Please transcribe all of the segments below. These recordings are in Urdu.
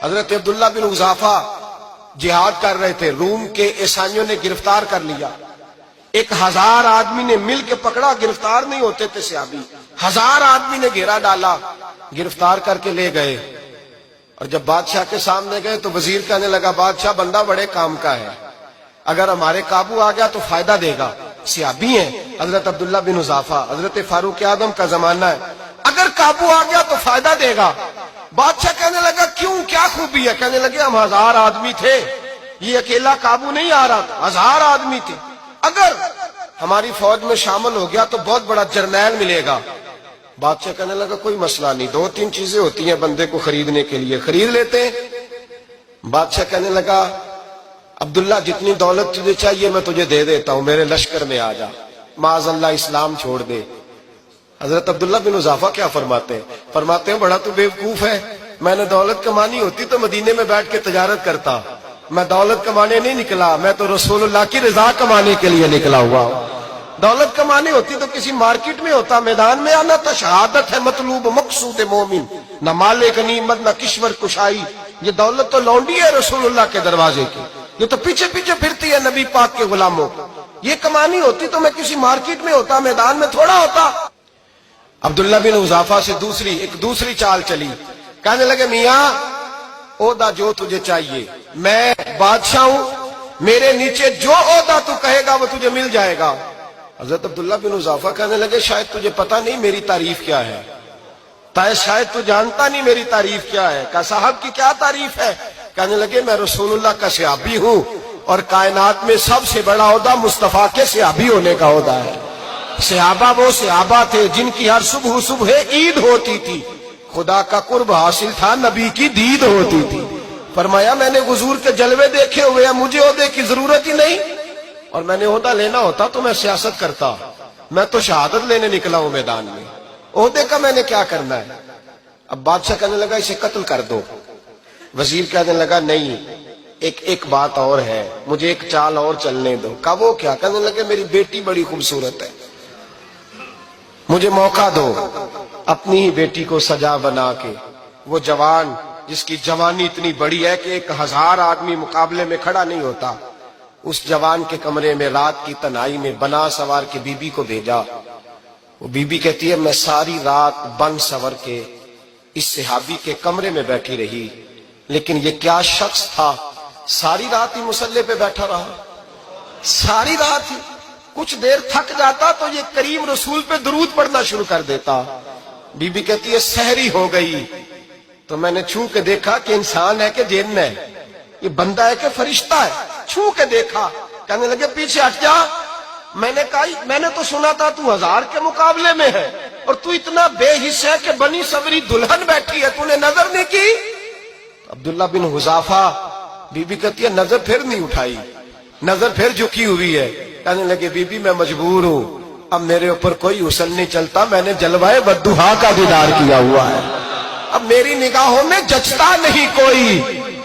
حضرت عبداللہ بن حذافہ جہاد کر رہے تھے، روم کے عیسائیوں نے گرفتار کر لیا، 1000 آدمی نے مل کے پکڑا، گرفتار نہیں ہوتے تھے صحابی، 1000 آدمی نے گھیرا ڈالا، گرفتار کر کے لے گئے، اور جب بادشاہ کے سامنے گئے تو وزیر کہنے لگا بادشاہ بندہ بڑے کام کا ہے، اگر ہمارے قابو آ گیا تو فائدہ دے گا، صحابی ہیں حضرت عبداللہ بن حذافہ، حضرت فاروق اعظم کا زمانہ ہے، اگر قابو آ گیا تو فائدہ دے گا۔ بادشاہ کہنے لگا کیوں، کیا خوبی ہے؟ کہنے لگے ہم 1000 آدمی تھے، یہ اکیلا قابو نہیں آ رہا تھا، 1000 آدمی تھے، اگر ہماری فوج میں شامل ہو گیا تو بہت بڑا جرنیل ملے گا۔ بادشاہ کہنے لگا کوئی مسئلہ نہیں، 2-3 چیزیں ہوتی ہیں بندے کو خریدنے کے لیے، خرید لیتے ہیں۔ بادشاہ کہنے لگا عبداللہ جتنی دولت تجھے چاہیے میں تجھے دے دیتا ہوں، میرے لشکر میں آ جا، معاذ اللہ اسلام چھوڑ دے۔ حضرت عبداللہ بن حذافہ کیا فرماتے ہیں بڑا تو بیوقوف ہے، میں نے دولت کمانی ہوتی تو مدینے میں بیٹھ کے تجارت کرتا، میں دولت کمانے نہیں نکلا، میں تو رسول اللہ کی رضا کمانے کے لیے نکلا ہوا ہوں۔ دولت کمانی ہوتی تو کسی مارکیٹ میں ہوتا، میدان میں آنا تھا، شہادت ہے مطلوب مقصود مومن، نہ مال غنیمت نہ کشور کشائی، یہ دولت تو لونڈی ہے رسول اللہ کے دروازے کی، یہ تو پیچھے پیچھے پھرتی ہے نبی پاک کے غلاموں، یہ کمانی ہوتی تو میں کسی مارکیٹ میں ہوتا، میدان میں تھوڑا ہوتا۔ عبداللہ بن حذافہ سے دوسری چال چلی، کہنے لگے میاں عہدہ جو تجھے چاہیے، میں بادشاہ ہوں، میرے نیچے جو عہدہ تو کہے گا وہ تجھے مل جائے گا۔ حضرت عبداللہ بن حذافہ کہنے لگے شاید تجھے پتہ نہیں میری تعریف کیا ہے، شاید تو جانتا نہیں میری تعریف کیا ہے۔ کہا صاحب کی کیا تعریف ہے؟ کہنے لگے میں رسول اللہ کا صحابی ہوں، اور کائنات میں سب سے بڑا عہدہ مصطفیٰ کے صحابی ہونے کا عہدہ ہے۔ صحابہ وہ صحابہ تھے جن کی ہر صبح عید ہوتی تھی، خدا کا قرب حاصل تھا، نبی کی دید ہوتی تھی۔ فرمایا میں نے حضور کے جلوے دیکھے ہوئے ہیں، مجھے عہدے کی ضرورت ہی نہیں، اور میں نے عہدہ لینا ہوتا تو میں سیاست کرتا، میں تو شہادت لینے نکلا ہوں میدان میں، عہدے کا میں نے کیا کرنا ہے؟ اب بادشاہ کہنے لگا اسے قتل کر دو۔ وزیر کہنے لگا نہیں، ایک بات اور ہے، مجھے ایک چال اور چلنے دو۔ کہا وہ کیا؟ کہنے لگے میری بیٹی بڑی خوبصورت ہے، مجھے موقع دو اپنی ہی بیٹی کو سجا بنا کے، وہ جوان جس کی جوانی اتنی بڑی ہے کہ 1000 آدمی مقابلے میں کھڑا نہیں ہوتا، اس جوان کے کمرے میں رات کی تنہائی میں بنا سوار کے بی بی کو بھیجا۔ وہ بی بی کہتی ہے میں ساری رات بن سور کے اس صحابی کے کمرے میں بیٹھی رہی، لیکن یہ کیا شخص تھا، ساری رات ہی مسلح پہ بیٹھا رہا، ساری رات ہی، کچھ دیر تھک جاتا تو یہ کریم رسول پہ درود پڑھنا شروع کر دیتا۔ بی بی کہتی ہے سحری ہو گئی تو میں نے چھو کے دیکھا کہ انسان ہے کہ جن ہے، یہ بندہ ہے کہ فرشتہ ہے، چھو کے دیکھا۔ کہنے لگے پیچھے ہٹ جا۔ میں نے کہا میں نے تو سنا تھا تو 1000 کے مقابلے میں ہے، اور تو اتنا بے حس ہے کہ بنی سوری دلہن بیٹھی ہے، تو نے نظر نہیں کی؟ عبداللہ بن حذافہ، بی بی کہتی ہے نظر پھر نہیں اٹھائی، نظر پھر جھکی ہوئی ہے۔ کہنے لگے بی بی میں مجبور ہوں، اب میرے اوپر کوئی حسن نہیں چلتا، میں نے جلوہ بدوحا کا دیدار کیا ہوا ہے، اب میری نگاہوں میں جچتا نہیں کوئی،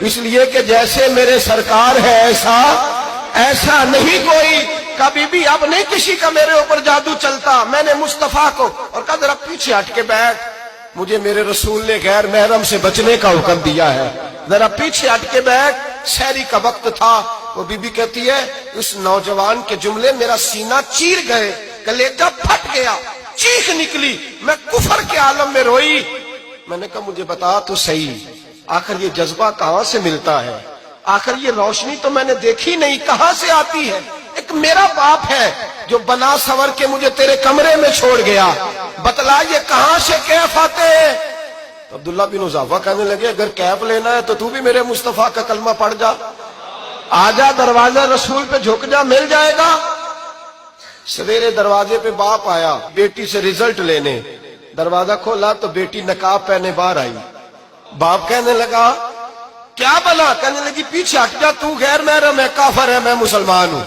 اس لیے کہ جیسے میرے سرکار ہے ایسا نہیں کوئی۔ کبھی بھی اب نہیں کسی کا میرے اوپر جادو چلتا، میں نے مصطفیٰ کو، اور کہا ذرا پیچھے ہٹ کے بیٹھ، مجھے میرے رسول نے غیر محرم سے بچنے کا حکم دیا ہے، ذرا پیچھے ہٹ کے بیٹھ۔ سحری کا وقت تھا، وہ بی بی کہتی ہے اس نوجوان کے جملے میرا سینہ چیر گئے، کلیجہ پھٹ گیا، چیخ نکلی، میں کفر کے عالم میں روئی۔ میں نے کہا مجھے بتا تو صحیح، آخر یہ جذبہ کہاں سے ملتا ہے، آخر یہ روشنی تو میں نے دیکھی نہیں، کہاں سے آتی ہے؟ ایک میرا باپ ہے جو بنا سور کے مجھے تیرے کمرے میں چھوڑ گیا، بتلا یہ کہاں سے کیف آتے ہیں؟ عبداللہ بن حذافہ کہنے لگے اگر کیف لینا ہے تو بھی میرے مصطفیٰ کا کلمہ پڑھ جا، آجا دروازہ رسول پہ جھک جا، مل جائے گا۔ سویرے دروازے پہ باپ آیا بیٹی سے رزلٹ لینے، دروازہ کھولا تو بیٹی نقاب پہنے باہر آئی۔ باپ کہنے لگا کیا بنا؟ کہنے لگی پیچھے ہٹ جا، تو غیر محرم ہے، کافر ہے، میں مسلمان ہوں۔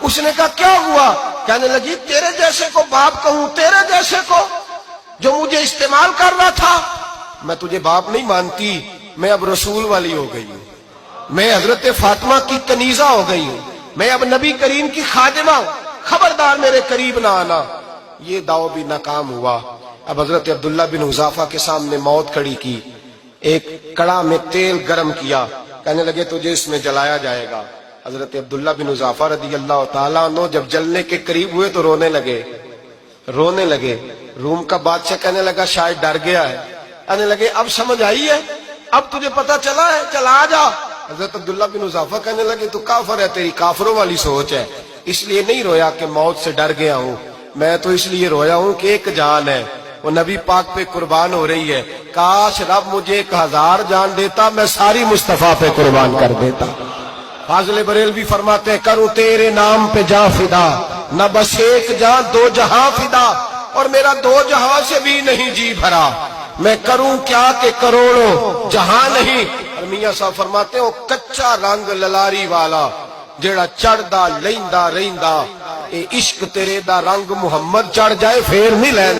اس نے کہا کیا ہوا؟ کہنے لگی تیرے جیسے کو باپ کہوں، تیرے جیسے کو جو مجھے استعمال کر رہا تھا، میں تجھے باپ نہیں مانتی، میں اب رسول والی ہو گئی ہوں، میں حضرت فاطمہ کی کنیزہ ہو گئی ہوں، میں اب نبی کریم کی خادمہ ہوں، خبردار میرے قریب نہ آنا۔ یہ دعو بھی ناکام ہوا۔ اب حضرت عبداللہ بن حذافہ کے سامنے موت کھڑی کی، ایک کڑا میں تیل گرم کیا، کہنے لگے تجھے اس میں جلایا جائے گا۔ حضرت عبداللہ بن حذافہ رضی اللہ تعالیٰ عنہ جب جلنے کے قریب ہوئے تو رونے لگے۔ روم کا بادشاہ کہنے لگا شاید ڈر گیا ہے، کہنے لگے اب سمجھ آئی ہے، اب تجھے پتا چلا ہے، چلا آ جا۔ حضرت عبداللہ بن حذافہ کہنے لگے تو کافر ہے، تیری کافروں والی سوچ ہے، اس لیے نہیں رویا کہ موت سے ڈر گیا ہوں، میں تو اس لیے رویا ہوں کہ ایک جان ہے، وہ نبی پاک پہ قربان ہو رہی ہے، کاش رب مجھے 1000 جان دیتا، میں ساری مصطفیٰ پہ قربان کر دیتا۔ فاضل بریلوی فرماتے ہیں کروں تیرے نام پہ جاں فدا، نہ بس ایک جاں 2 جہاں فدا، اور میرا 2 جہاں سے بھی نہیں جی بھرا، میں کروں کیا کہ کروڑوں جہاں نہیں۔ اور میاں صاحب فرماتے ہیں وہ کچا رنگ للاری والا جیڑا چڑھدا لیندا رہندا، اے عشق تیرے دا رنگ محمد چڑھ جائے پھر نہیں لین